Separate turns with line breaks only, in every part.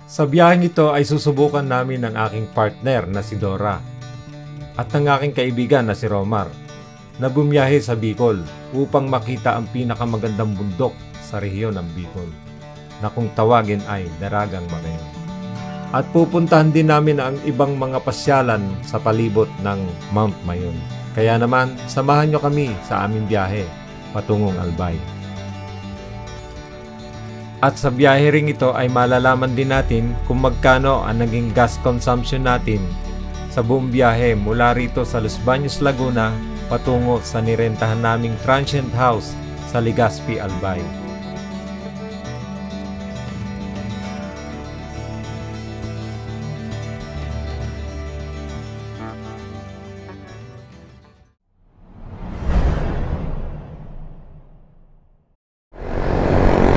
Sa biyaheng ito ay susubukan namin ng aking partner na si Dora at ng aking kaibigan na si Romar na bumiyahe sa Bicol upang makita ang pinakamagandang bundok sa rehiyon ng Bicol na kung tawagin ay Daragang Marañon. At pupuntahan din namin ang ibang mga pasyalan sa palibot ng Mount Mayon. Kaya naman, samahan nyo kami sa aming biyahe patungong Albay. At sa biyahe ring ito ay malalaman din natin kung magkano ang naging gas consumption natin sa buong biyahe mula rito sa Los Baños, Laguna patungo sa nirentahan naming transient house sa Legazpi, Albay.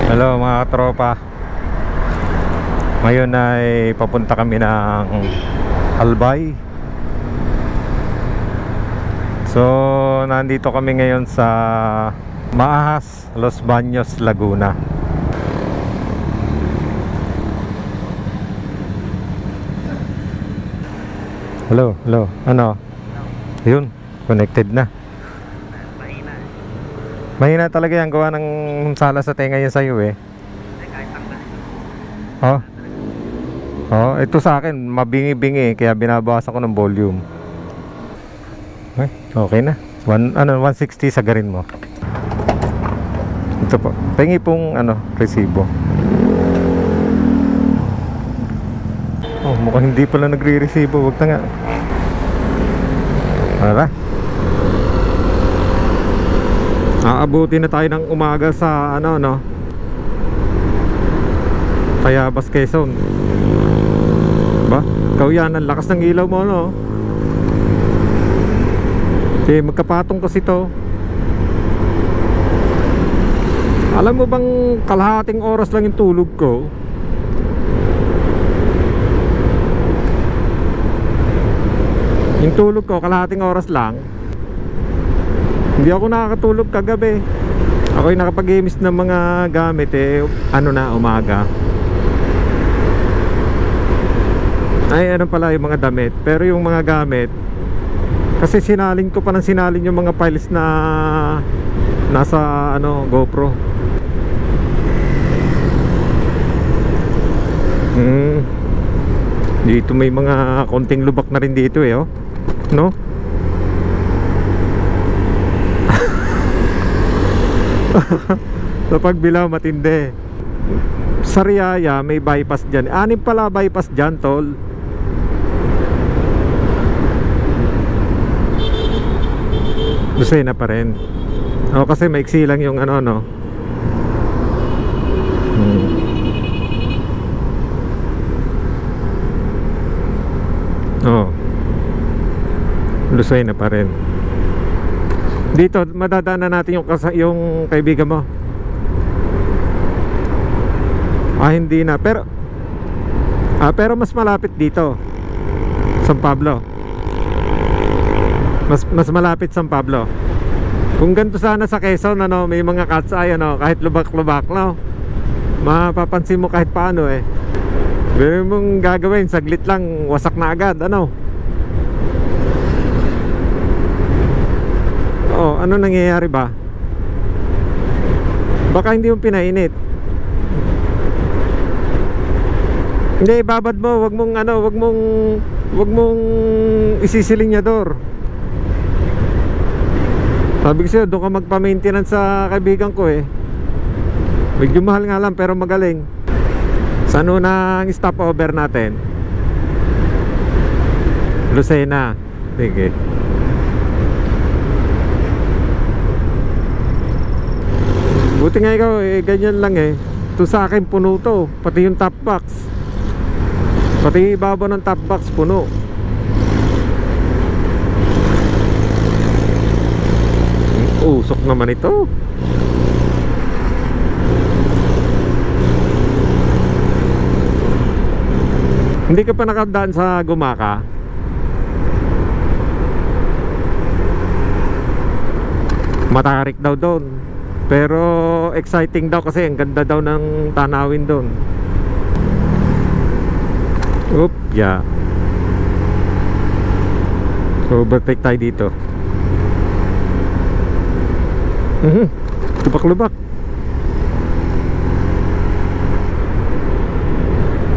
Hello mga katropa. Ngayon ay papunta kami ng Albay. So nandito kami ngayon sa Maahas, Los Baños, Laguna. Hello. Ano? Ayun, connected na. Mahina talaga yan, gawa ng sala sa tenga yan sa'yo eh. Ito sa akin mabingi-bingi kaya binabawasan ko ng volume. Okay na. 160 sa garin mo. Ito po. Pengi pong resibo. Mukhang hindi pala nagre-resibo. Wag na nga. Tara. Aabuti na tayo ng umaga sa Tayabas, Quezon. Ba? Ikaw yan, ang lakas ng ilaw mo, no? Kasi magkapatong kasi to. Alam mo bang kalahating oras lang yung tulog ko? Yung tulog ko, kalahating oras lang. Hindi ako nakakatulog kagabi. Ako'y nakapag-games ng mga gamit umaga. Ay pala yung mga damit. Pero yung mga gamit, kasi sinalin ko pa ng sinalin yung mga files na nasa GoPro. Dito may mga konting lubak na rin dito no? Sa pagbilaw matindi. Sa Riyaya may bypass dyan. 6 pala bypass dyan, tol. Lucena pa rin. Kasi maiksi lang yung Lucena pa rin. Dito madadaanan natin yung kaibigan mo. Hindi na, pero mas malapit dito San Pablo. Mas malapit San Pablo. Kung ganito sana sa Quezon may mga cat's eye kahit lubak-lubak mapapansin mo kahit paano Pero mong gagawin, saglit lang wasak na agad ano nangyayari ba? Baka hindi mo pinainit. Hindi, babad mo, wag mong isisilinyador. Sabi ko sa'yo, doon ka magpa-maintenance sa kaibigan ko Medyo mahal nga lang pero magaling. Saan na ang stopover natin? Lucena. Sige. Buti nga ikaw ganyan lang Ito sa akin puno to. Pati yung top box. Pati ibabaw ng top box puno. Usok naman ito. Hindi ka pa nakadaan sa Gumaka? Matarik daw doon. Pero exciting daw kasi ang ganda daw ng tanawin doon. Oop, yeah. Overtake tayo dito. Lubak-lubak.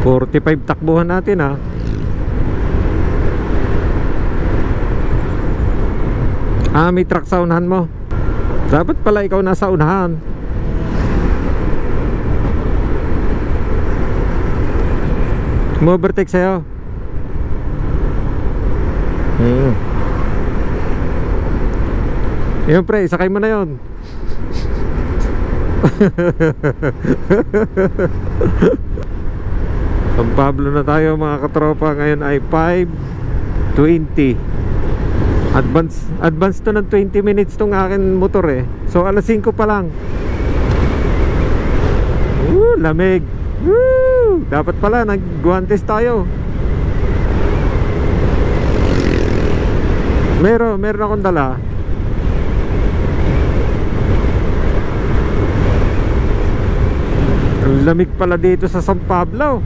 45 takbuhan natin ha. May truck sa unahan mo. Dapat pala ikaw nasa unahan. Mo-overtake sa'yo. Yun pre, isakay mo na yun. San Pablo na tayo mga katropa. Ngayon ay 5:20. Advance to ng 20 minutes tong akin motor eh. So alas 5 pa lang. Lamig. Dapat pala nag-guantes tayo. Meron akong dala. Ang lamig pala dito sa San Pablo.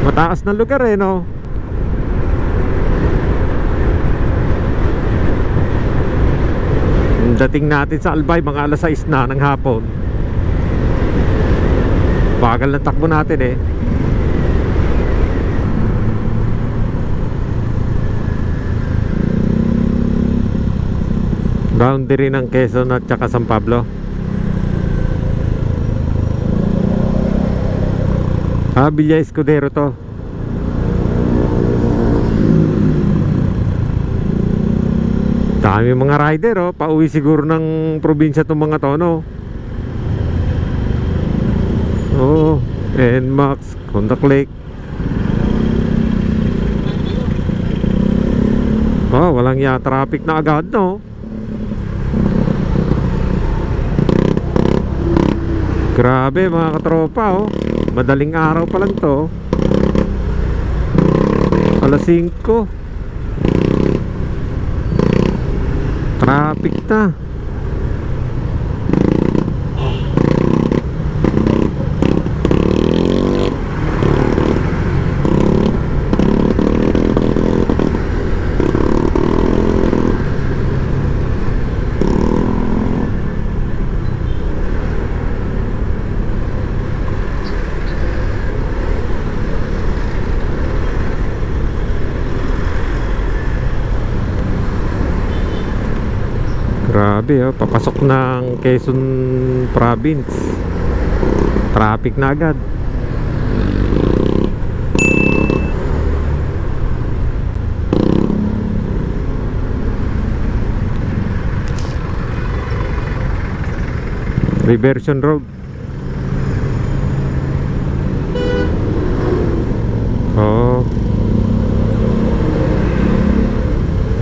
Mataas na lugar eh, no? Dating natin sa Albay mga alas 6 na ng hapon. Bagal ng takbo natin eh. Boundary ng Quezon at saka San Pablo. Villa Escudero to. Dami mga rider oh. Pauwi siguro ng probinsya itong mga to, no? Oh, NMAX, Contact Lake. Oh, walang traffic na agad, no? Grabe mga katropa oh. Madaling araw pa lang to. Alas 5. Traffic na. Grabe oh, papasok ng Quezon Province. Traffic na agad. Reversion road. Oh.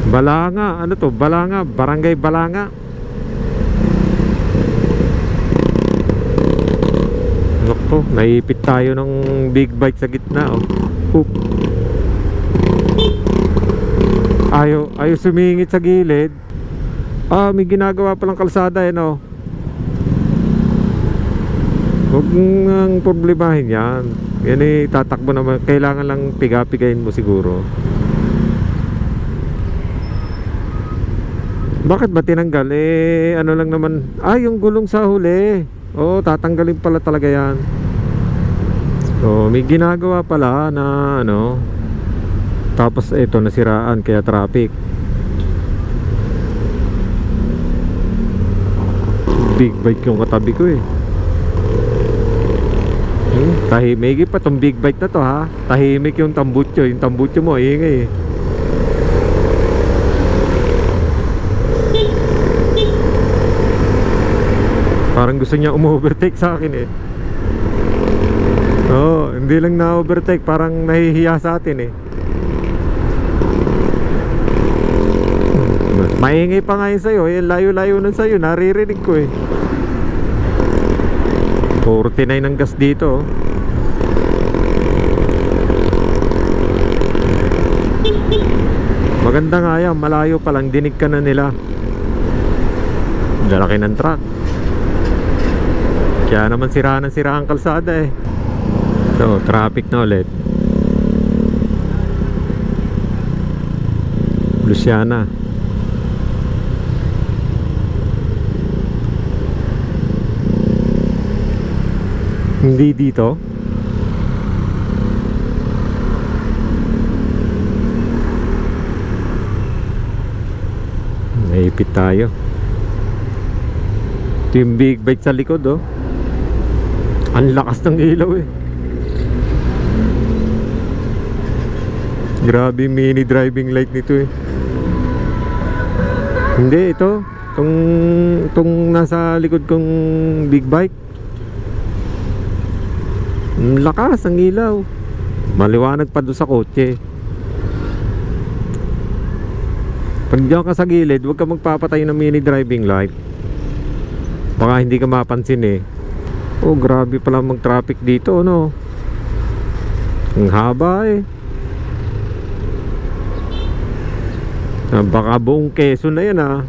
Balanga, ano to? Balanga, Barangay Balanga. Nako, naipit tayo ng big bike sa gitna oh. Oop. Ayaw sumingit sa gilid. May ginagawa palang kalsada eh no. Huwag nang problemahin yan. Yan eh, tatakbo naman. Kailangan lang piga-pigain mo siguro. Bakit ba tinanggal? Eh, ano lang naman. Yung gulong sa huli. Oo, tatanggalin pala talaga yan. So, may ginagawa pala na ano. Tapos ito, nasiraan kaya traffic. Big bike yung katabi ko eh. Tahimik pa tong big bike na to ha. Tahimik yung tambutso. Yung tambutso mo, ingay eh. Parang gusto niya umu-overtake sa akin eh. Oo, hindi lang na-overtake, parang nahihiya sa atin eh. Maingay pa nga yun sa'yo eh. Layo-layo nun sa'yo, naririnig ko eh. 49 ang gas dito. Maganda nga yan, malayo pa lang, dinig ka na nila. Lalaki ng truck. Kaya naman sira ang kalsada eh. So, traffic na ulit. Luciana. Hindi dito. Naipit tayo. Ito yung big bike sa likod oh. Ang lakas ng ilaw eh. Grabe mini driving light nito eh. Hindi ito. Itong nasa likod kong big bike. Ang lakas ng ilaw. Maliwanag pa doon sa kotse. Pag diyan ka sa gilid, huwag ka magpapatay ng mini driving light. Baka hindi ka mapansin eh. Oh, grabe pala mag-traffic dito, no? Ang haba eh. Baka buong Quezon na yan ah.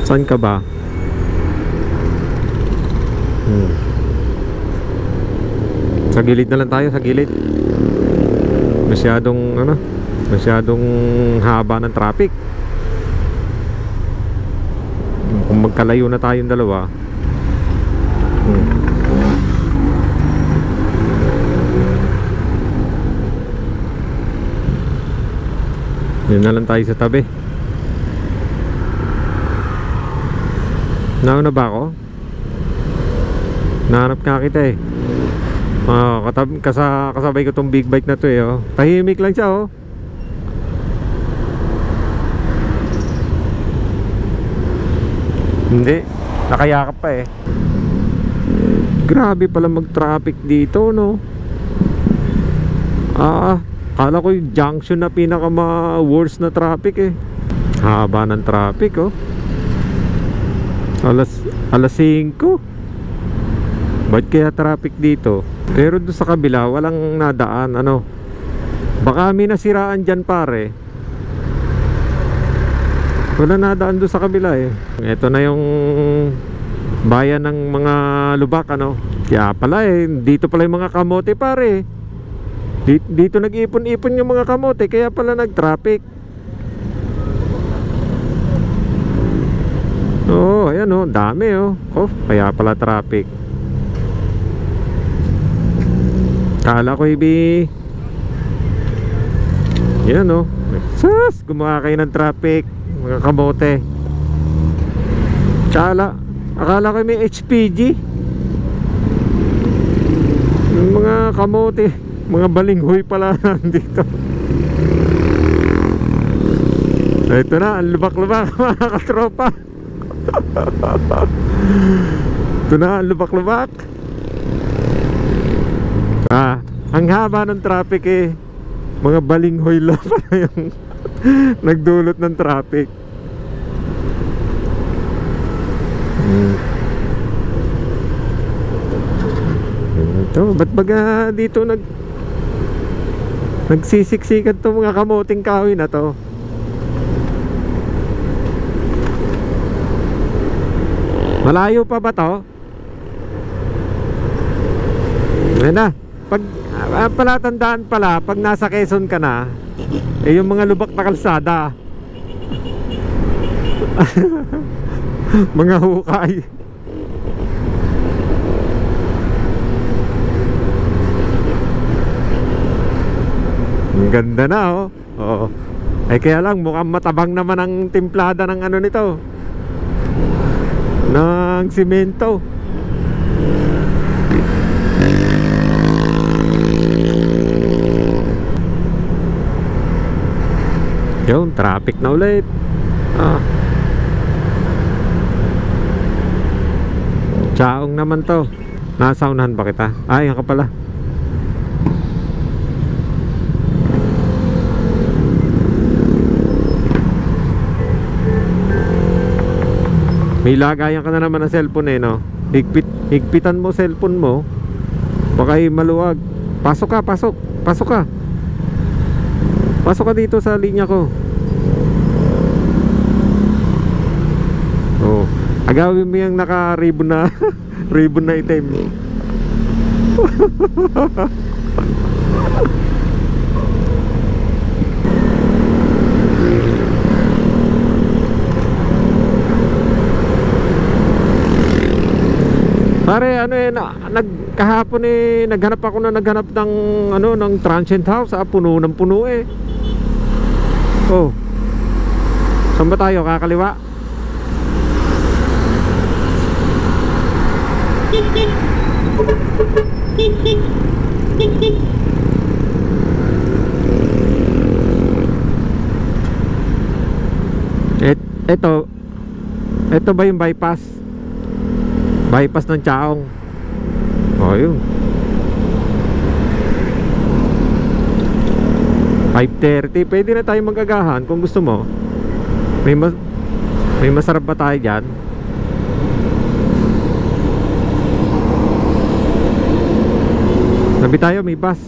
Saan ka ba? Sa gilid na lang tayo, sa gilid. Masyadong haba ng traffic. Kung magkalayo na tayong dalawa. Yun na lang tayo sa tabi. Nauna ba ako? Nahanap ka kita eh. Kasabay ko tong big bike na to eh oh. Tahimik lang siya oh. Hindi, nakayakap pa eh. Grabe pala mag-traffic dito no. Kala ko yung junction na pinaka-worst na traffic eh. Haba ng traffic oh. Alas 5. Ba't kaya traffic dito? Pero doon sa kabila walang nadaan ano. Baka may nasiraan dyan pare. Wala nadaan doon sa kabila eh. Ito na yung bayan ng mga lubak ano. Kaya pala eh, dito pala yung mga kamote pare. Dito nag-ipon-ipon yung mga kamote. Kaya pala nag-traffic. Oo, ayan oh, dami oh. Oh, kaya pala traffic. Kala ko yan oh. Sus, gumawa kayo ng traffic mga kamote. Akala ko may HPG. Yung mga kamote, mga balinghoy pala nandito. Ito na, ang lubak-lubak mga katropa. Ito na, ang lubak-lubak. Ang haba ng traffic eh. Mga balinghoy lang pala yung nagdulot ng traffic. Ito, ba't baga dito nagsisiksikan to mga kamuting kahoy na to? Malayo pa ba to? Ayan na. Pag palatandaan pala, pag nasa Quezon ka na, eh yung mga lubak na kalsada. Mga hukay. Ang ganda na oh. Oo. Eh kaya lang mukhang matabang naman ang timplada ng ano nito, ng simento. Yun, traffic na ulit. Tsaong naman to. Nasaunahan ba kita? Ay, yan ka pala. May lagayan ka na naman ng cellphone eh no. Higpitan mo cellphone mo. Baka maluwag. Pasok ka. Pasok ka dito sa linya ko. Agawin mo yung naka-ribbon na ribbon na itim. Pare, ano eh, kahapon eh, naghanap ng ano, ng transient house, puno ng puno eh. Oh. Saan ba tayo? Kakaliwa? Ito ba yung bypass? Bypass ng Chaong. Oh, yun. 5:30. Pwede na tayo magagahan kung gusto mo. May masarap ba tayo dyan? Sabi tayo, may bus.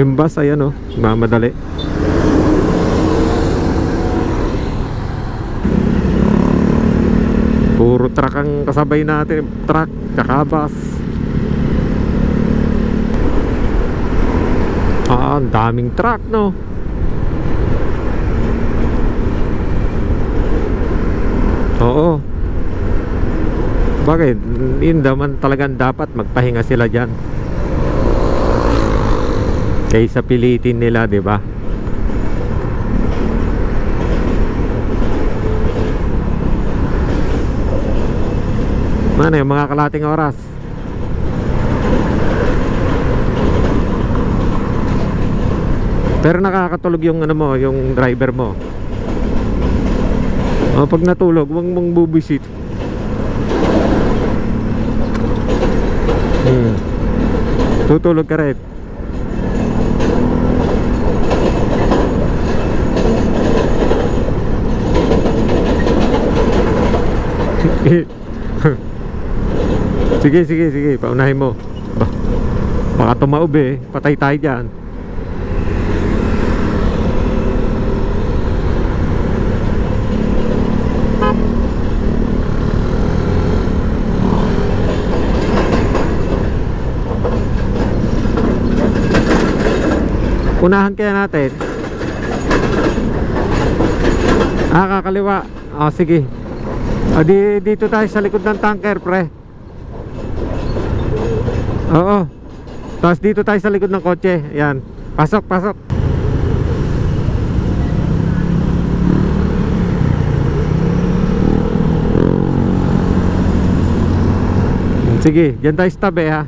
Yung bus, ayan o, mamadali. Puro truck ang kasabay natin. Truck, tsaka bus. Ang daming truck, no? Oo. Bakit? Yun naman talagang dapat magpahinga sila dyan kaysa pilitin nila, di ba? Ano yung mga kalating oras? Pero nakakatulog yung ano mo, yung driver mo. Pag natulog, huwag mong bubisit. Tutulog ka rin. Sige, paunahin mo. Baka tumaob eh, patay tayo dyan. Unahan kaya natin. Kakaliwa. Sige. Dito tayo sa likod ng tanker, pre. Oo. Tapos dito tayo sa likod ng kotse. Yan. Pasok. Sige, dyan tayo sa tabi ha.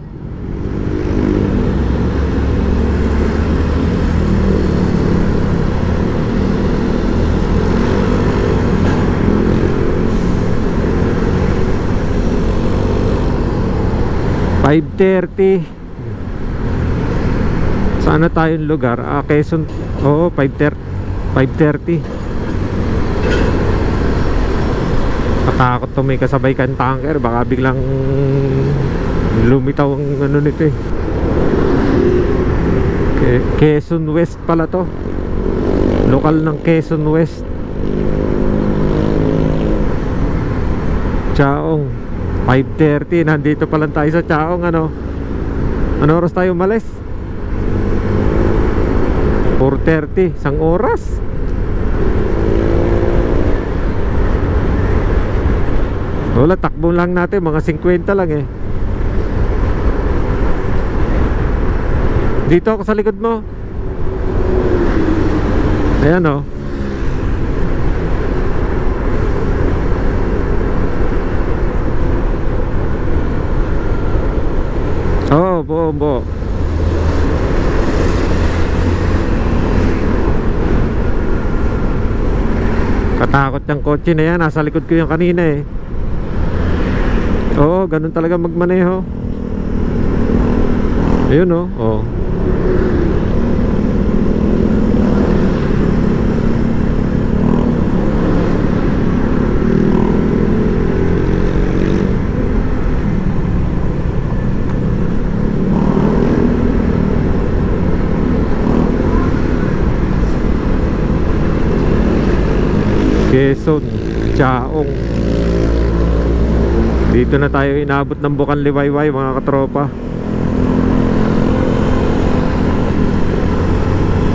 $5:30. Sana tayong lugar? Quezon. Oo, 5:30. Natakot to, may kasabay kang tanker. Baka biglang lumitaw ang ano nito eh. Quezon West pala to. Lokal ng Quezon West. Chaong. 5:30, nandito pa lang tayo sa Chaong. Ano oras tayo umalis? 4:30, isang oras. Wala, takbo lang natin, mga 50 lang eh. Dito ako sa likod mo. Ayan o. Buo. Katakot yung kotse na yan. Nasa likod ko yung kanina eh. Oo, ganun talaga magmaneho. Ayun o. Oo. Quezon, Chaong. Dito na tayo inabot ng Bukang Liwayway mga katropa.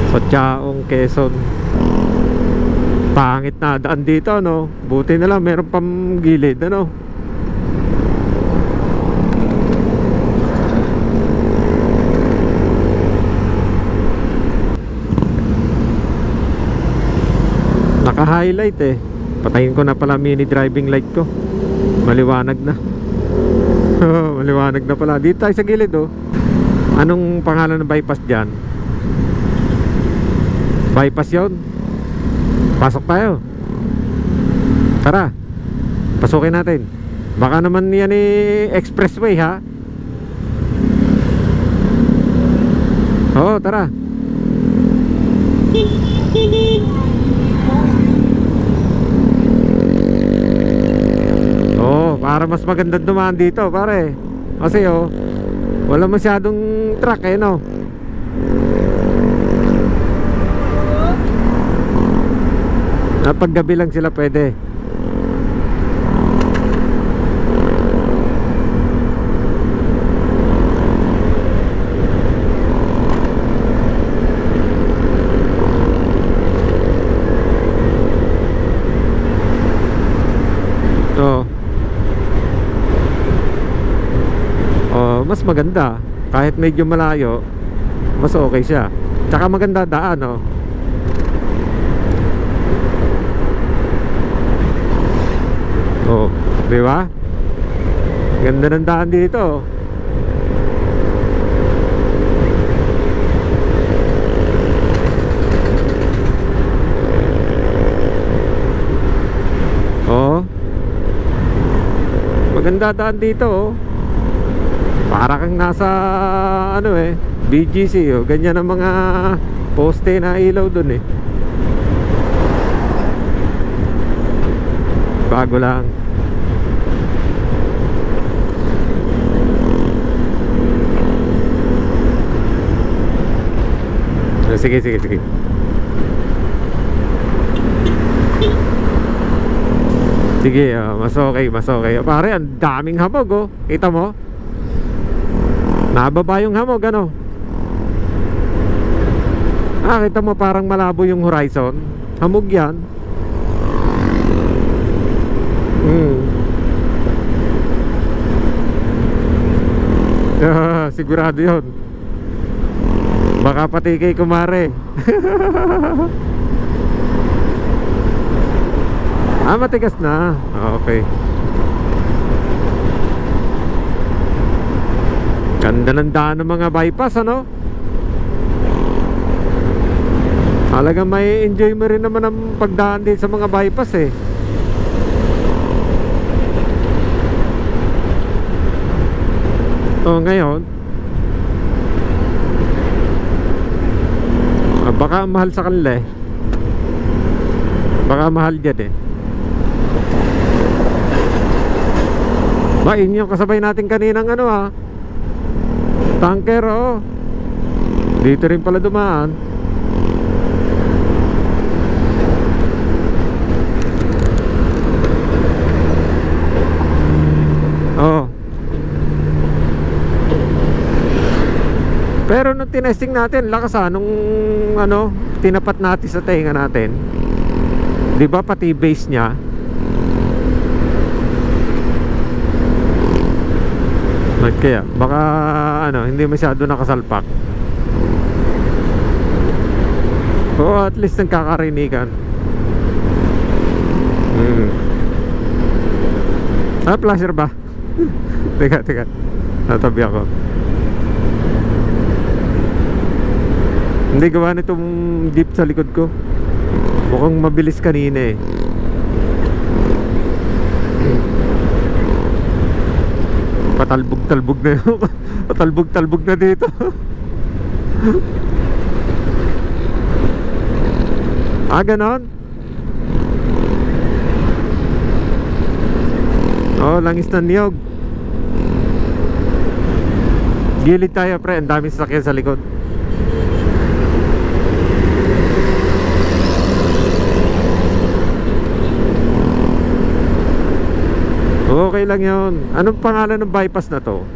Sa Chaong, Quezon. Pangit na daan dito, no? Buti na lang meron pang gilid, ano? Naka-highlight eh. Patayin ko na pala mini driving light ko. Maliwanag na. Maliwanag na pala. Dito tayo sa gilid, oh. Anong pangalan ng bypass dyan? Bypass yun. Pasok tayo. Tara. Pasukin natin. Baka naman yan expressway, ha? Oo, tara. Oo, para mas maganda dumaan dito, pare. Kasi wala masyadong truck eh, no? Pag gabi lang sila pwede. Mas maganda. Kahit medyo malayo, mas okay siya. Tsaka maganda daan, di ba? Ganda ng daan dito. Maganda daan dito, para kang nasa BGC, ganyan ang mga poste na ilaw dun eh. Bago lang. Sige. Sige, mas okay. Pare, ang daming hamog, kita mo? Nababa yung hamog, kita mo parang malabo yung horizon. Hamog yan. Sigurado yun. Baka pati kay kumare. Matigas na. Okay. Ganda ng daan ng mga bypass, Talagang may enjoy mo rin naman ang pagdaan din sa mga bypass eh. Ngayon baka mahal sa kanila eh. Baka mahal dyan eh. Yun yung kasabay natin kaninang tanker, dito rin pala dumaan. Pero nung tinesting natin, lakas nung tinapat natin sa tenga natin. Di ba pati base niya? Kaya baka hindi masyado nakasalpak. At least nagkakarinigan. Flasher ba? Teka, natabi ako. Hindi, gawa nitong jeep sa likod ko. Mukhang mabilis kanina eh. Patalbog-talbog na yun. Patalbog-talbog na dito. Ganon? Langis na niyog. Gilid tayo, pre. Ang daming sasakyan sa likod. Okay lang yun. Anong pangalan ng bypass na to?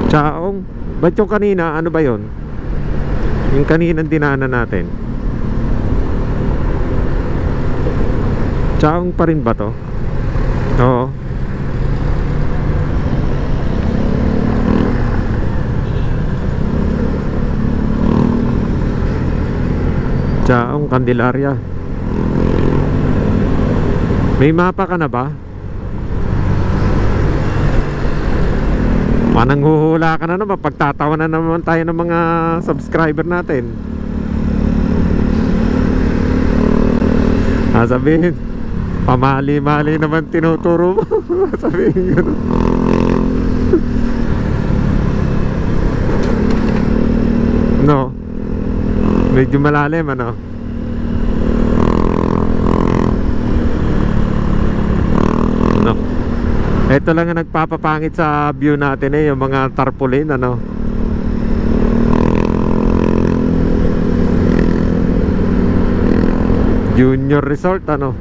Chaong? Ba't yung kanina, ano ba yun? Yung kaninang dinaanan natin. Chaong pa rin ba to? Oo. Chaong, Candelaria. May mapa ka na ba? Manang huhula ka na naman. Pagtatawa na naman tayo ng mga subscriber natin. Sabihin, pamali-mali naman tinuturo mo. Sabihin gano'n. No? Medyo malalim, ano? No? Ito lang ang nagpapapangit sa view natin yung mga tarpaulin, ano? Junior Resort, ano?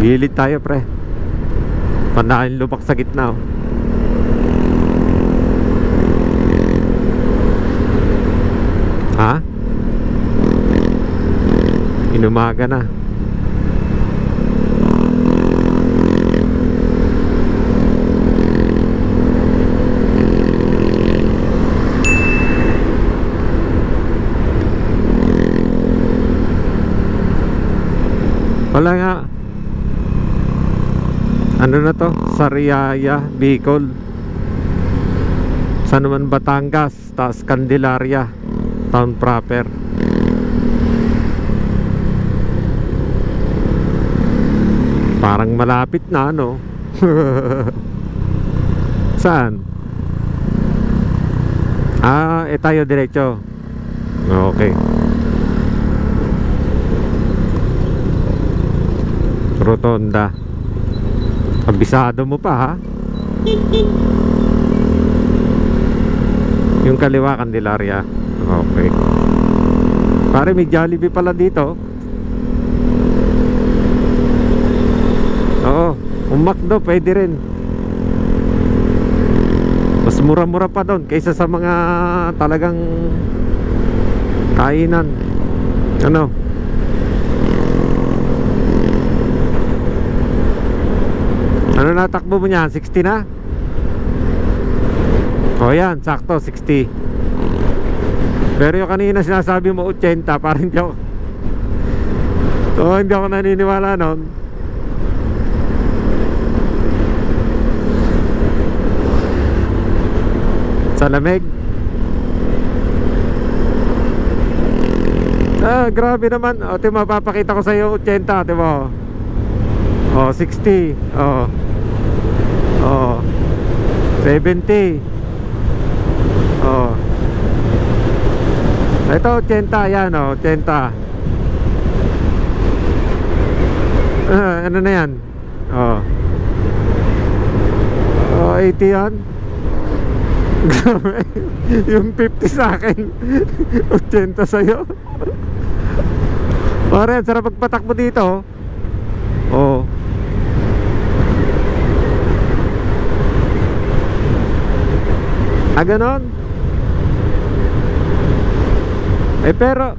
Gilid tayo, pre. Panahin lubak sa gitna, oh. Ha? Inumaga na. Wala nga. Ano na to? Sariaya, Bicol. San Juan, Batangas, taas Candelaria, town proper. Parang malapit na, ano? Saan? Tayo diretso. Okay. Rotonda. Kabisado mo pa, ha? Yung kaliwa, Candelaria. Okay. Pare, may Jollibee pala dito. Oo, umakdo, pwede rin. Mas mura-mura pa doon kaysa sa mga talagang kainan. Ano? Ano na takbo mo niyan? 60 na? O yan, sakto, 60. Pero yung kanina sinasabi mo 80, parang hindi ako hindi ako naniniwala nun. Sa lamig. Grabe naman. O, ito mapapakita ko sa iyo 80, ito mo. O, 60. O, 70. O, ito 80, yan, 80. Ano na yan? 80 yan. Yung 50 sa akin 80 sa'yo. Pare, sarap magpatakbo dito. Ganon. Pero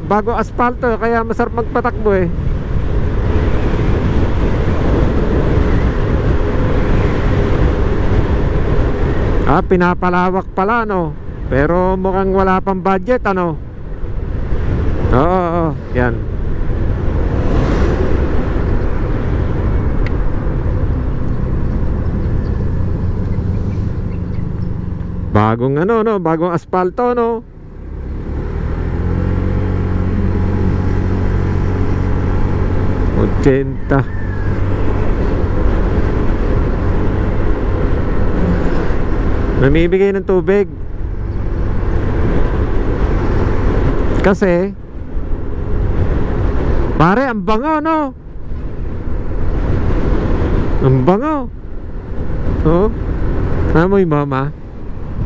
bago asfalto, kaya masarap magpatakbo eh. Pinapalawak pala, no? Pero mukhang wala pang budget, ano? Oo, yan. Bagong ano, no? Bagong asfalto, no? Ochenta. Namibigay ng tubig. Kasi pare, ang bango, no? Ang bango. Amoy mama.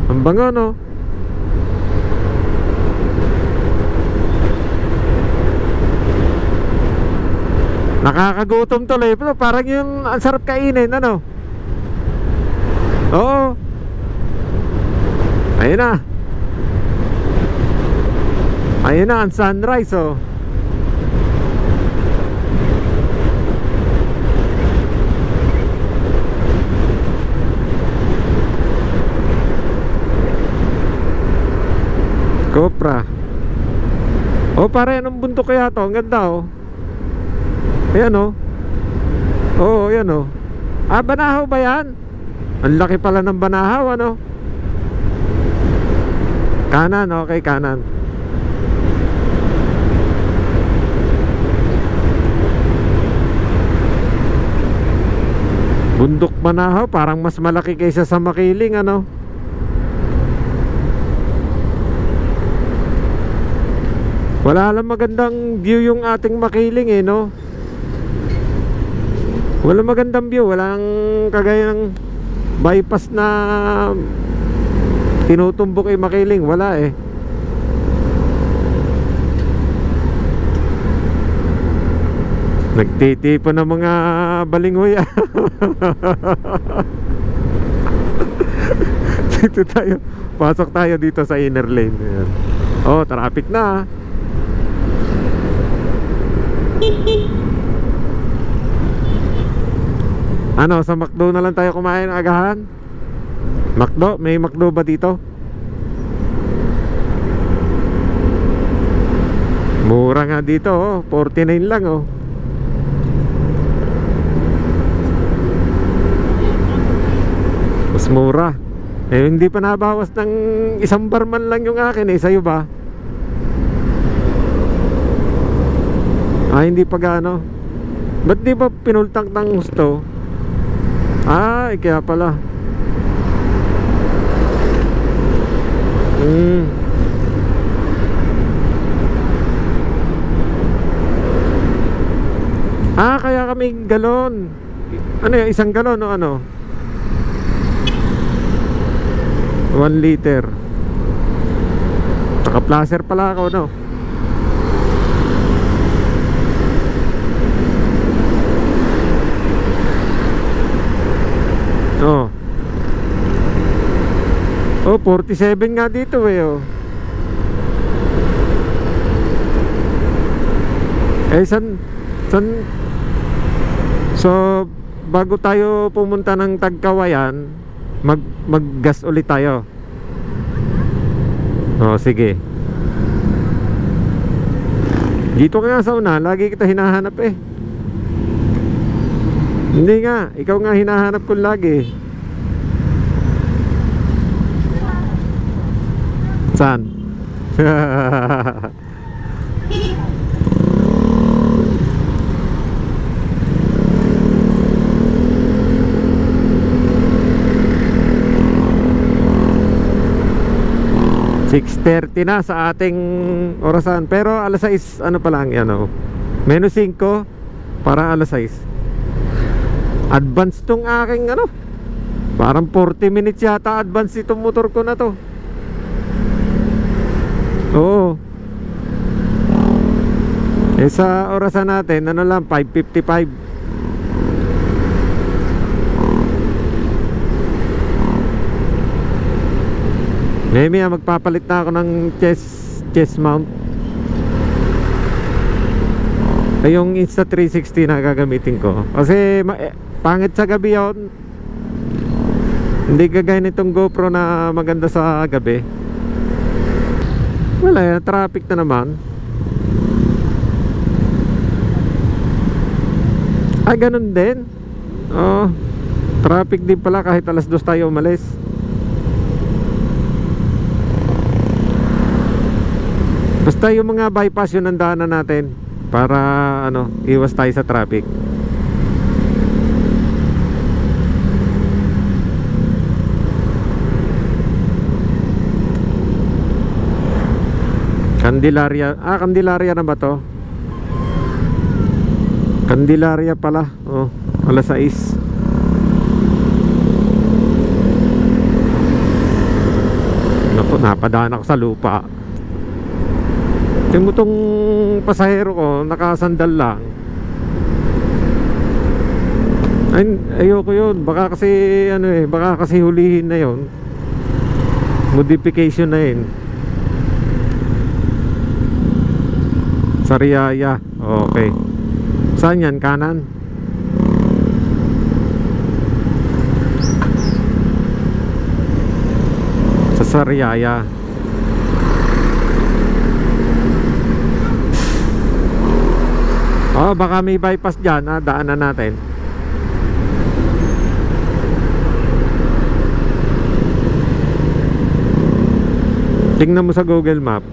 Ang bango, no? Nakakagutom tuloy. Parang yung ang sarap kainin, ano? Oo. Ayun na. Ayun na ang sunrise, oh. Copra. Oh, pare, anong bundok kaya to? Ang ganda, oh. Ayan, oh. Oo, ayan, oh. Ah, Banahaw ba yan? Ang laki pala ng Banahaw, ano? Kanan, okay, kanan. Bundok Banahaw, parang mas malaki kaysa sa Makiling, ano? Wala lang magandang view yung ating Makiling, eh, no? Wala magandang view. Walang kagaya ng bypass na tinutumbok ay Makiling. Wala, eh. Nagtitipon ng mga balingoy. Dito tayo. Pasok tayo dito sa inner lane. Ayan. Oh, traffic na. Ano, sa McDo na lang tayo kumain ng agahan? McDo? May McDo ba dito? Mura nga dito, oh. 49 lang, oh. Mas mura. Eh, hindi pa nabawas ng isang barman lang yung akin, eh. Sa'yo ba? Ah, hindi pa gaano. Ba't di ba pinultang ng gusto? Ah, kaya pala. Ah, kaya kami galon. Ano yan? Isang galon o ano? 1 liter. Naka-placer pala ako, no? Oh. Oh, 47 nga dito, eh, oh. Eh, so, bago tayo pumunta ng Tagkawayan, mag-gas ulit tayo. Oh, sige. Dito ka nga sa una, lagi kita hinahanap, eh. Hindi nga, ikaw nga hinahanap ko lagi. Saan? 6:30 na sa ating orasan. Pero alas 6, ano pa lang yan, oh. Menos 5 para alas 6. Advance tong aking ano. Parang 40 minutes yata advance itong motor ko na to. Oo. Eh sa orasan natin, ano lang, 5:55. Maybe magpapalit na ako ng chest mount. Ay, yung Insta360 na gagamitin ko. Kasi pangit sa gabi yun. Hindi kagaya nitong GoPro na maganda sa gabi. Wala, traffic na naman. Ah, ganun din. Oh, traffic din pala kahit alas 2 tayo umalis. Basta yung mga bypass yun ang daanan natin para ano, iwas tayo sa traffic. Candelaria. Ah, Candelaria na ba to? Candelaria pala. Oh, alas 6. Naku, napadaan ako sa lupa. Yung itong pasahero ko nakasandal lang. Ay, ayoko yun. Baka kasi ano eh, baka kasi hulihin na yun. Modification na yun. Sariaya. Okay. Saan yan? Kanan? Sa Sariaya. Oh, baka may bypass dyan. Daanan natin. Tingnan mo sa Google Map.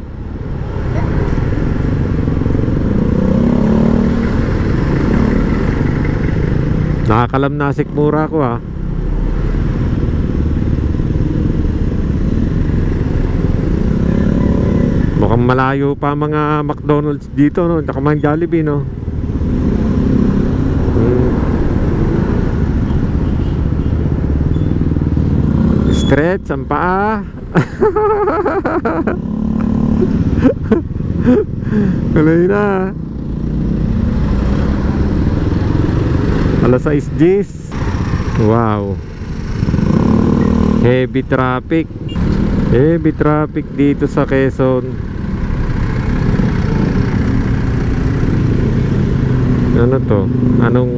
Nakakalamnasik mura ko Mukhang malayo pa mga McDonald's dito, no? Tsaka mga Jollibee, no? Stretch ang paa. Tuloy na. Alas 6:10. Wow. Heavy traffic. Heavy traffic dito sa Quezon. Ano to? Anong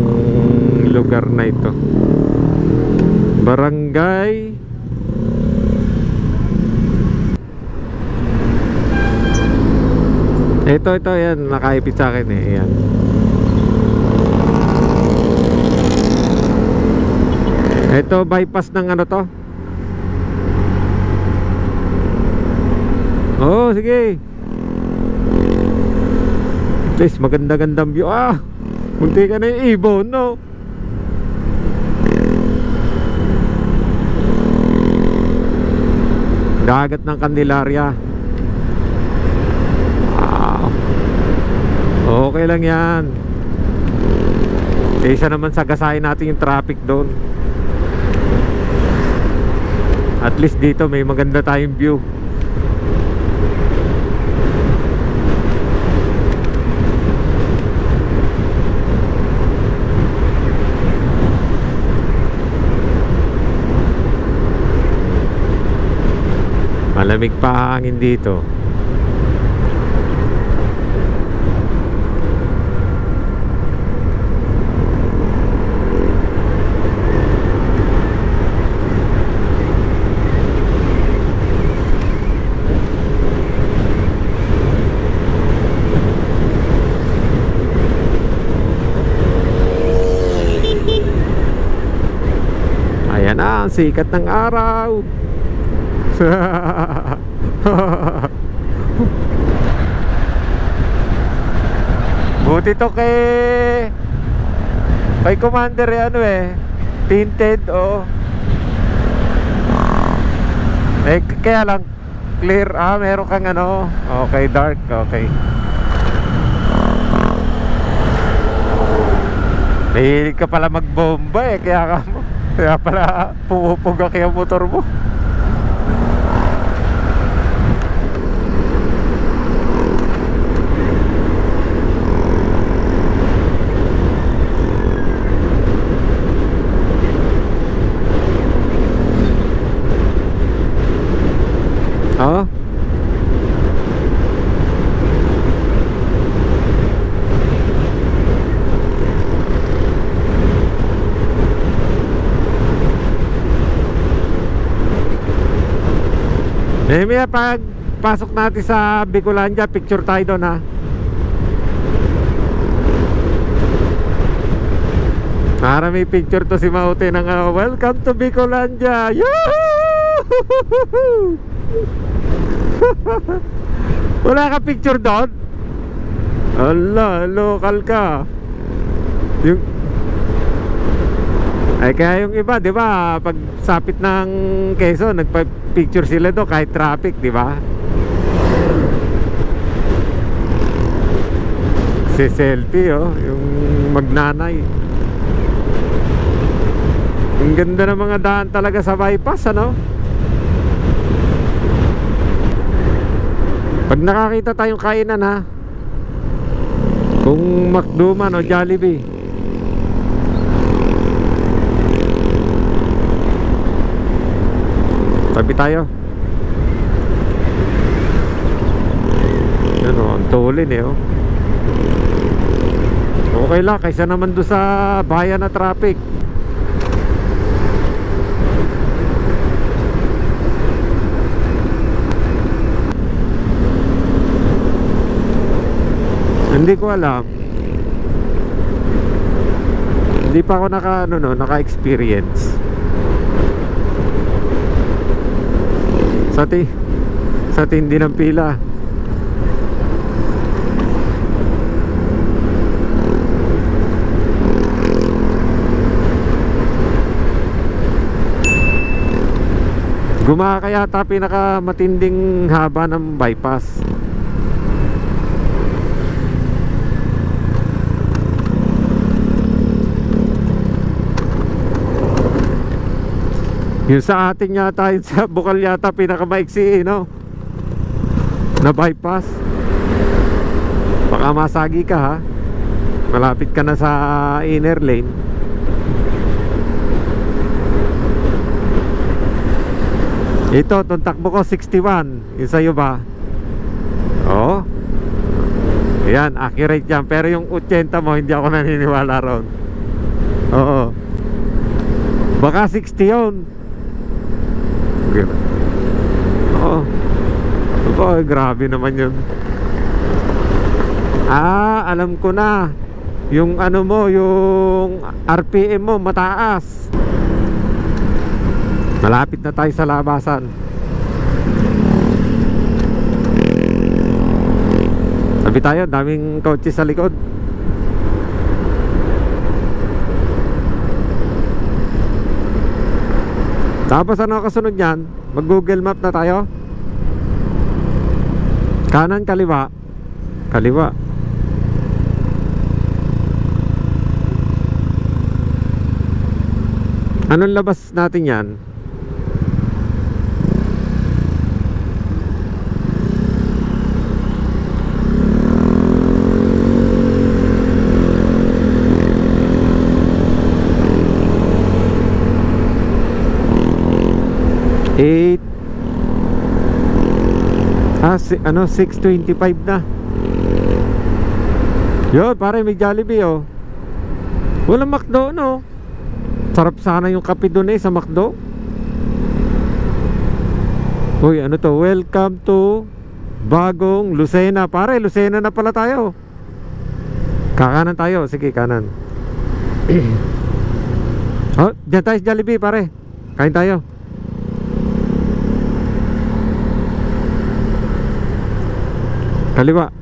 lugar na ito? Barangay Ito yan, nakaipit sa akin eh. Yan. Ito bypass ng ano to? Oh, sige. At least maganda-gandang view. Munti ka na yung ibon, no? Dagat ng Candelaria. Okay lang yan. Kaysa naman sagasahin natin yung traffic doon. At least dito may maganda tayong view. Malamig pa hangin dito. Ayan na, ang sikat ng araw. Buti to kay Commander ano tinted kaya lang clear meron kang okay, dark, okay. Mahilig ka pala magbomba kaya pala pumupugak yung motor mo. Maya pag pasok natin sa Bicolandia, picture tayo doon para may picture to si Maute ng welcome to Bicolandia. Wala ka picture doon? Allah, local ka. Kaya yung iba, di ba, pag sapit ng Quezon, nagpa-picture sila do kahit traffic, di ba? Si selfie, yung magnanay. Ang ganda ng mga daan talaga sa bypass, Pag nakakita tayong kainan, kung McDo man o Jollibee, Tabi tayo. Yan o, ang tulin eh oh. Okay lang, kaysa naman doon sa bayan na traffic. Hindi ko alam. Hindi pa ako naka-experience. Sa tindi ng pila. Gumaka yata pinakamatinding haba ng bypass. Yung sa atin yata, yung sa Bukal yata pinakamaiksi no? Na bypass. Baka masagi ka ha. Malapit ka na sa inner lane. Ito, itong takbo ko 61. Yung sa'yo ba? Oo. Ayan, accurate yan. Pero yung 80 mo, hindi ako naniniwala ron. Oo. Baka 60 yun. Oo. Oh, grabe naman yun. Alam ko na. Yung ano mo, yung RPM mo mataas. Malapit na tayo sa labasan. Sabi tayo, daming kotse sa likod. Tapos ano kasunod yan? Mag Google Map na tayo. Kanan, kaliwa. Kaliwa. Anong labas natin yan? Ano 6:25 na. Yun pare, may Jollibee oh. Walang McDo no. Sarap sana yung kape doon sa McDo. Uy, ano to? Welcome to Bagong Lucena. Pare, Lucena na pala tayo. Kakanan tayo. Sige, kanan. Oh, dyan tayo sa Jollibee pare. Kain tayo. Kaliwa.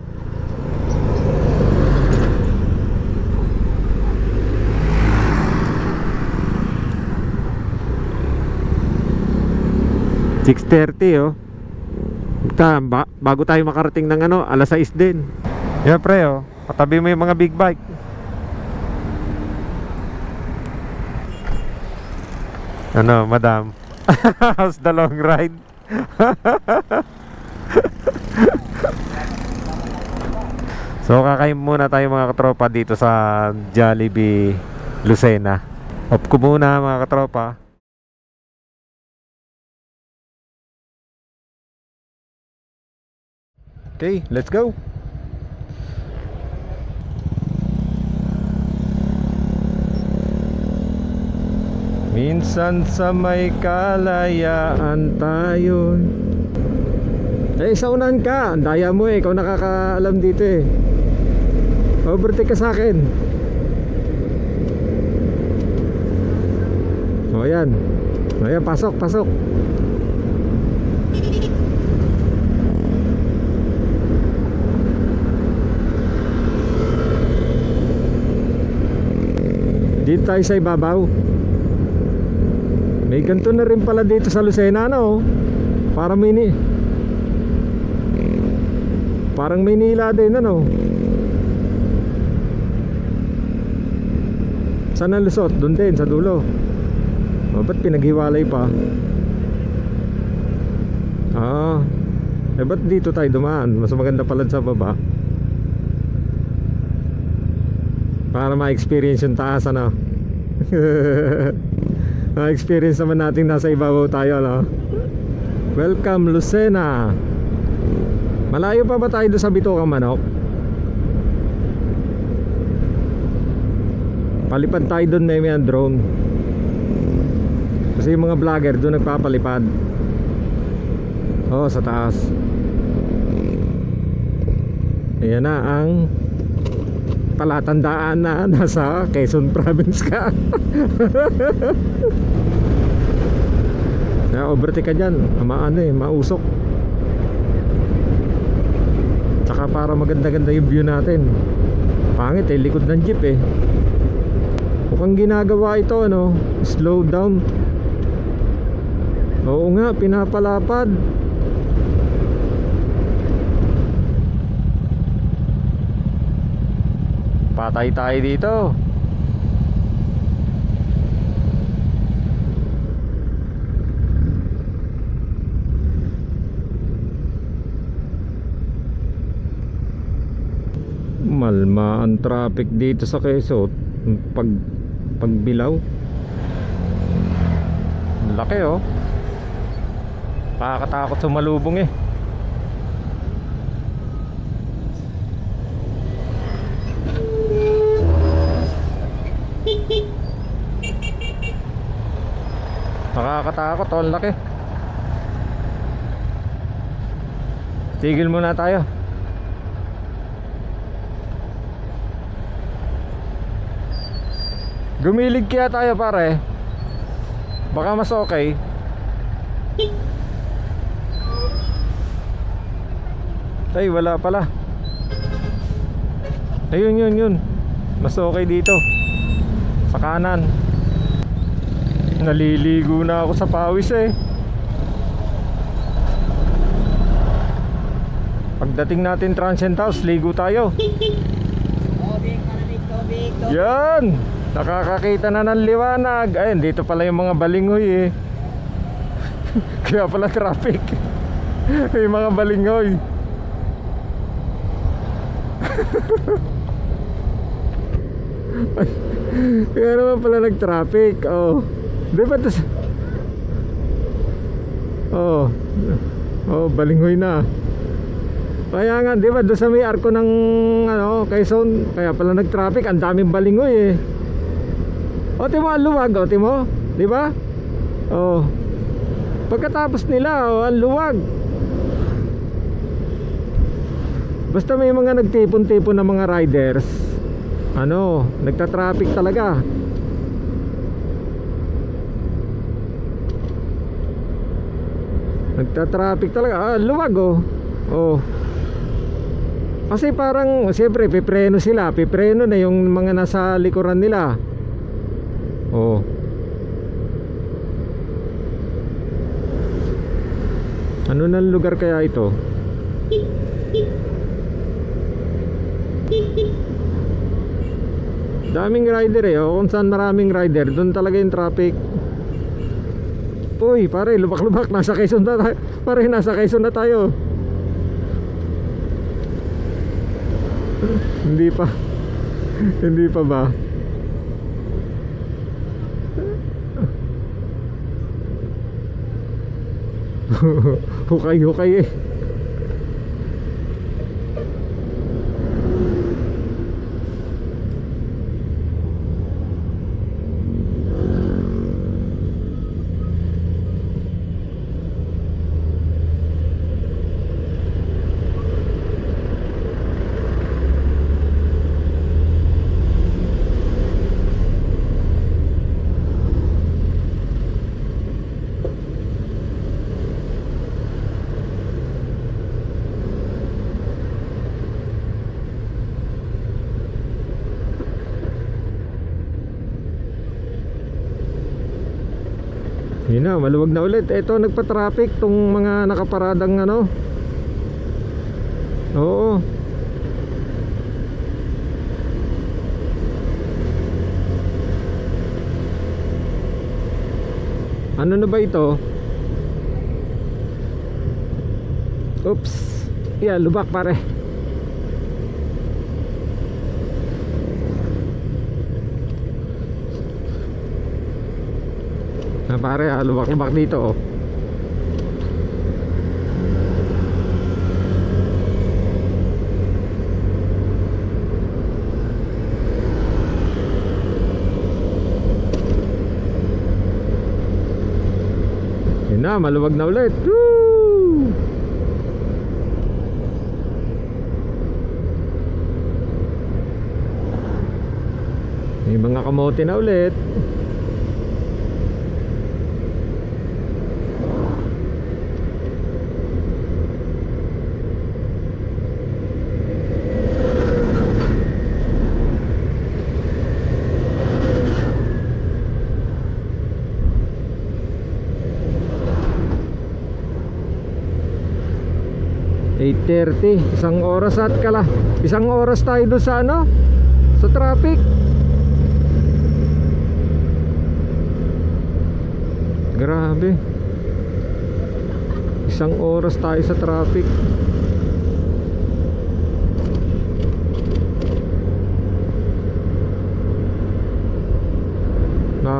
$6:30 oh. Bago tayo makarating ng ano, 6:00 din. Yeah pre oh, patabi mo yung mga big bike. Ano madam? How's the long ride? So kakain muna tayo mga katropa dito sa Jollibee Lucena. Off ko muna mga katropa. Okay, let's go. Minsan sa may kalayaan tayo. Saunahan ka. Ang daya mo ikaw nakakaalam dito Overtake ka sa akin. O yan. Ayan, pasok. Dito tayo sa ibabaw. May ganito na rin pala dito sa Lucena no? Parang Maynila din ano. Saan ang lusot? Doon din sa dulo. Ba't pinaghiwalay pa? Ba't dito tayo dumaan? Mas maganda pala sa baba para ma-experience yung taas ano. Ma-experience naman natin nasa ibabaw tayo no? Welcome Lucena. Malayo pa ba tayo doon sa Bitugang Manok? Palipad tayo doon, may drone. Kasi yung mga vlogger doon nagpapalipad. Sa taas. Ayan na ang palatandaan na nasa Quezon Province ka. Overtake ka dyan, mausok. Tsaka para maganda-ganda yung view natin. Pangit likod ng jeep mukhang ginagawa ito slow down. Oo nga, pinapalapad. Patay tayo dito. Malma ang traffic dito sa Quezon pagbilaw. Laki nakakatakot sumalubong nakakatakot ang laki. Tigil muna tayo. Gumilig kaya tayo pare, baka mas okay. Ay wala pala. Ayun yun, mas okay dito sa kanan. Naliligo na ako sa pawis Pagdating natin Transient House, ligo tayo. Yan, nakakakita na ng liwanag. Ayun, dito pala yung mga balingoy Kaya pala traffic. Yung mga balingoy. Kaya naman pala nag-traffic. Di ba ito? Balingoy na. Kaya nga, di ba doon sa may arko ng Quezon, kaya pala nag-traffic, ang daming balingoy timo ang luwag, timo, di ba? Pagkatapos nila, ang luwag. Basta may mga nagtipon-tipon na mga riders, nagta-traffic talaga. Nagta-traffic talaga, luwag kasi parang siyempre pipreno sila, pipreno na yung mga nasa likuran nila. Ano nang lugar kaya ito? Daming rider kung saan maraming rider, doon talaga yung traffic. Uy pare, lubak-lubak, nasa Quezon na tayo. Pare, nasa Quezon na tayo. Hindi pa. Hindi pa ba? Hukay-hukay Yun na, maluwag na ulit. Ito, nagpa-traffic tong mga nakaparadang Oo. Ano na ba ito? Oops. Yeah, lubak pare. Pare, lubak-lubak dito Ayun na, maluwag na ulit. Woo! May mga kamote na ulit. Isang oras at isang oras tayo doon sa sa traffic. Grabe, isang oras tayo sa traffic.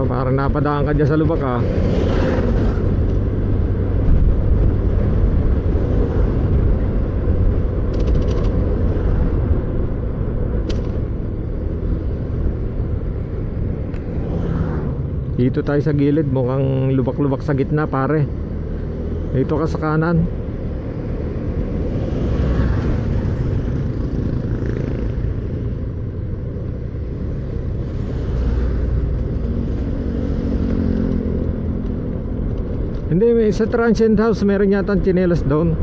Parang napadaan ka dyan sa lubak ah. Dito tayo sa gilid, mukhang lubak-lubak sa gitna pare. Dito ka sa kanan. Hindi, may sa transient house meron yata tsinelas doon.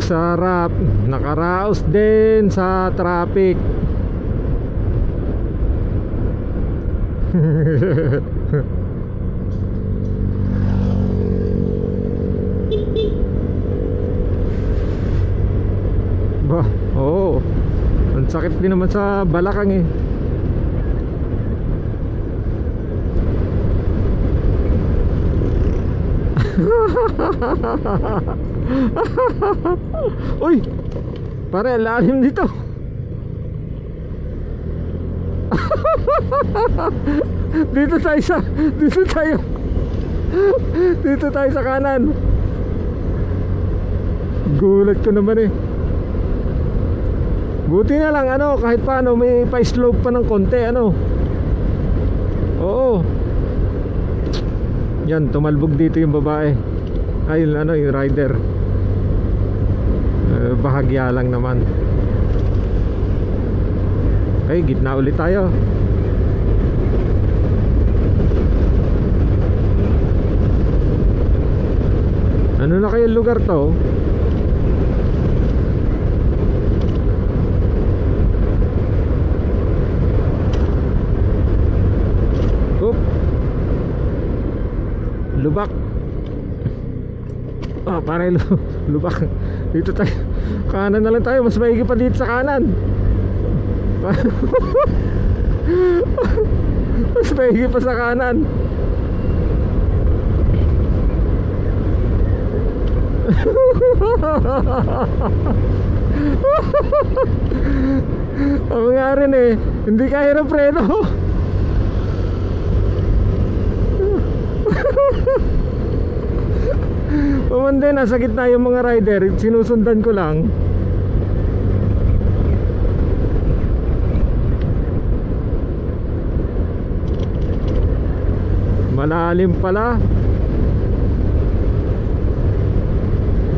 Sarap, nakaraos din sa traffic. Bah, oo. Ang sakit din naman sa balakang eh. Uy, pare, lalim dito. Dito tayo sa kanan. Gulat ko naman eh. Buti na lang kahit paano may pa-slope pa ng konti Oo. Yan, tumalbog dito yung babae. Ay, yung rider. Bahagya lang naman. Okay, gitna ulit tayo. Ano na kaya lugar to? Oop. Lubak. Pare, lubak. Dito tayo. Kanan na lang tayo. Mas maigi pa dito sa kanan. Mas maigi pa sa kanan. Ako nga rin eh. Hindi kaya ng preno. Pumande, nasa gitna yung mga rider. Sinusundan ko lang. Malalim pala.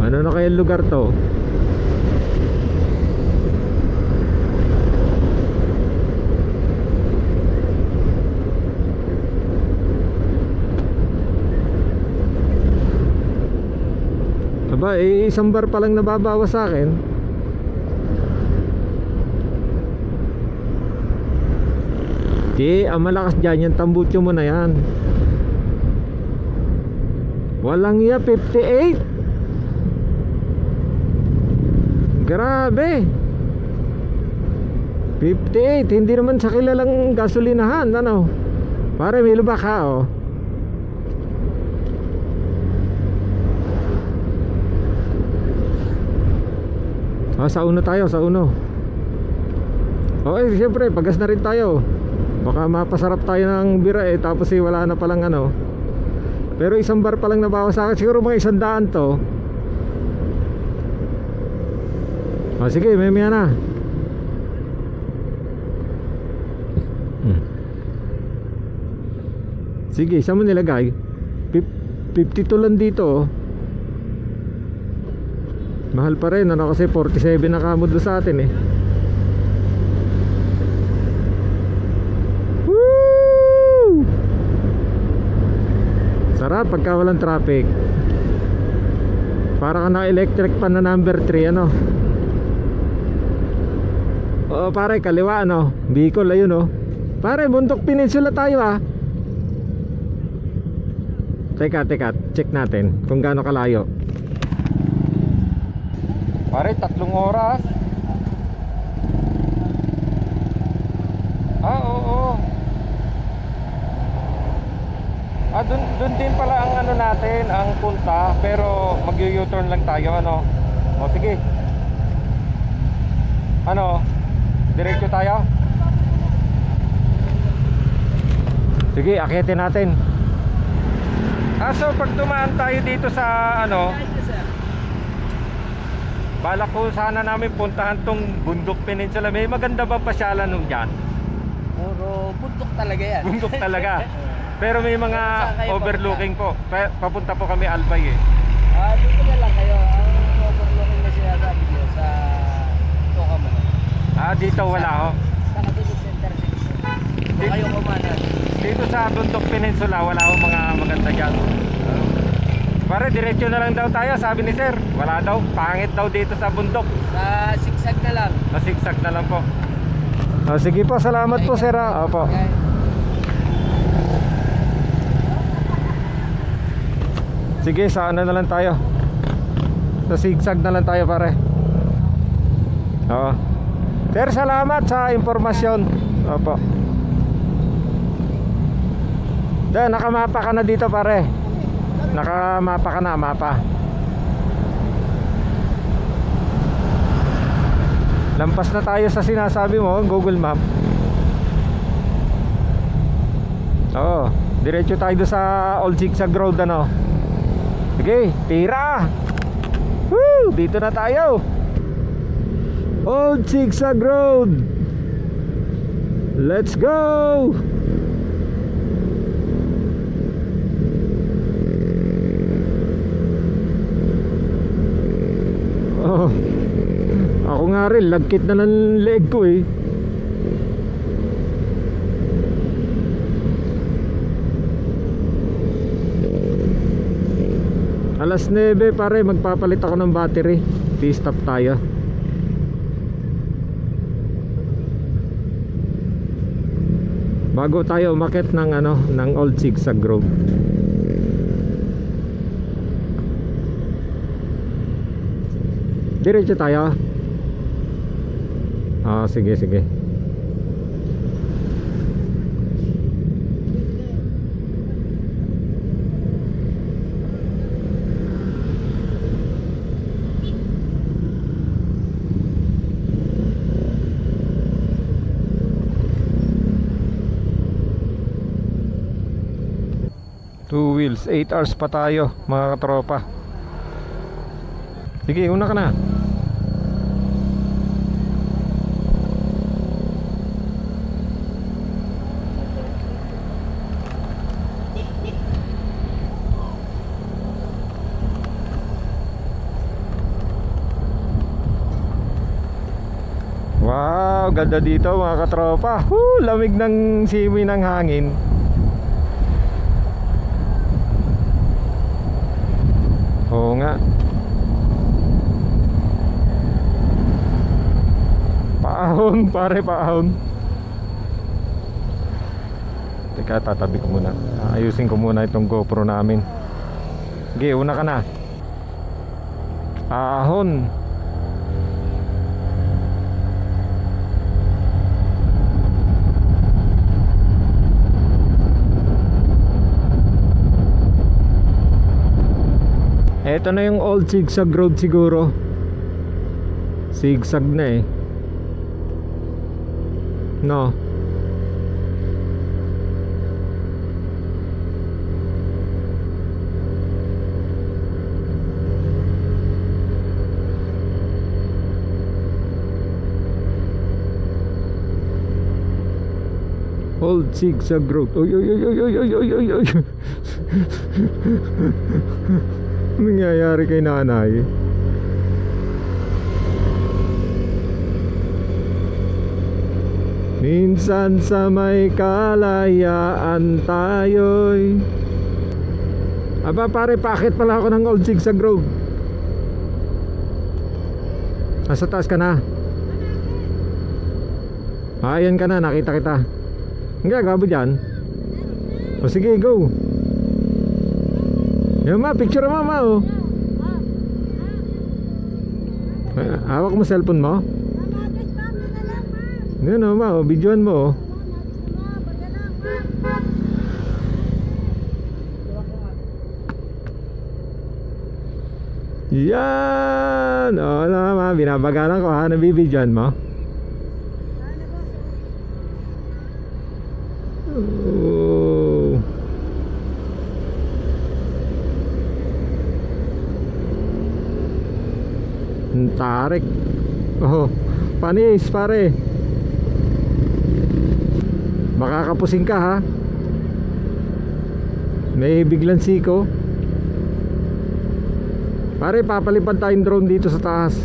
Ano na kaya lugar to? Aba, isang bar pa lang nababawas sa akin. Ang malakas dyan, yung tambutso mo na yan. Walang iya, 58. Grabe. 58, hindi naman sa kilalang gasolinahan. Pare, may lubak ha sa uno tayo, sa uno. Okay, siyempre, pagas na rin tayo. Baka mapasarap tayo ng bira eh, tapos eh wala na palang ano. Pero isang bar pa lang nabawas sa akin. Siguro mga 100 to. O sige, may na. Sige, saan mo nilagay? 52 lang dito oh. Mahal pa rin ano, kasi 47 na kamo doon sa atin eh. Woo! Sarap pagka walang traffic. Para ka na electric pa na number 3 ano. Oo pare, kaliwa ano, Bicol ayun oh. Pare, Bundok Peninsula tayo ah. Teka, check natin kung gaano kalayo. Pare, 3 oras. Ah, oo. Ah, dun din pala ang ano natin, ang punta. Pero mag-u-turn lang tayo, ano. O, sige. Ano, diretso tayo? Sige, akitin natin. Ah, so pag dumaan tayo dito sa ano, balak ko sana namin puntahan tong Bundok Peninsula. May maganda ba pasyalan nung dyan?
Puro bundok talaga yan.
Bundok talaga. Pero may mga overlooking po. Papunta po kami Albay eh.
Dito na lang kayo. Ang overlooking na sinasabi nyo sa Tokaman.
Ah, dito wala ho.
Sa Katulog Center 6. Kayo kumanan.
Dito sa Bundok Peninsula wala ho mga maganda dyan. Pare, diretso na lang daw tayo, sabi ni sir. Wala daw, pangit daw dito sa bundok.
Sa sigsag na lang.
Sa sigsag na lang po. Sige po, salamat po sir. Opo. Sige, sa ano na lang tayo. Sa sigsag na lang tayo pare. Oo. Sir, salamat sa impormasyon. Opo. Nakamapa ka na dito pare. Nakamapa ka na, mapa. Lampas na tayo sa sinasabi mo, Google Map. Oo, diretso tayo doon sa Old Zigzag Road ano. Sige, tira. Woo, dito na tayo. Old Zigzag Road. Let's go. Oh, ako nga rin, lagkit na ng leeg ko eh. Alas 9 pare, magpapalit ako ng battery. T-stop tayo. Bago tayo umakyat ng ano, ng Old Zigzag Road. Diretso tayo. Sige. 2 wheels, 8 hours pa tayo mga katropa. Sige, una ka na. Wow, ganda dito mga katropa. Lamig ng simoy ng hangin. Oo nga. Paahon, pare, paahon. Teka, tatabi ko muna. Ayusin ko muna itong GoPro namin. Sige, una ka na. Ahon. Ito na yung Old Zigzag Road siguro. Zigzag na eh. No. Old Zigzag Road. Oy, oy, oy, oy, oy, oy, oy, oy, oy. Anong nangyayari kay nanay? Minsan sa may kalayaan tayo'y... Aba pare, paakit pala ako ng Old Zigzag Road. Nasa taas ka na? Ayan ka na, nakita kita. Ang gagawa mo dyan? O sige, go. Yan ma, picture mo ma oh. Hawak mo cellphone mo. Yan o ma, videoan mo oh. Yan. O ma, binabagalan ko ha, nabibidyoan mo. Oh. Tarik. Oh, panis pare. Makakapusing ka ha. May biglang siko. Pare, papalipad tayong drone dito sa taas.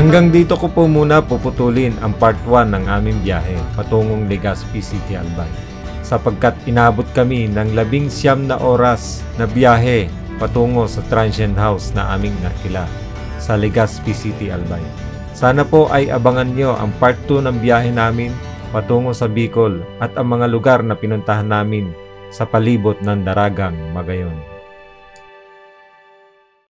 Hanggang dito ko po muna puputulin ang part 1 ng aming biyahe patungong Legazpi City, Albay. Sapagkat inabot kami ng 19 na oras na biyahe patungo sa transient house na aming nakila sa Legazpi City, Albay. Sana po ay abangan nyo ang part 2 ng biyahe namin patungo sa Bicol at ang mga lugar na pinuntahan namin sa palibot ng Daragang, Magayon.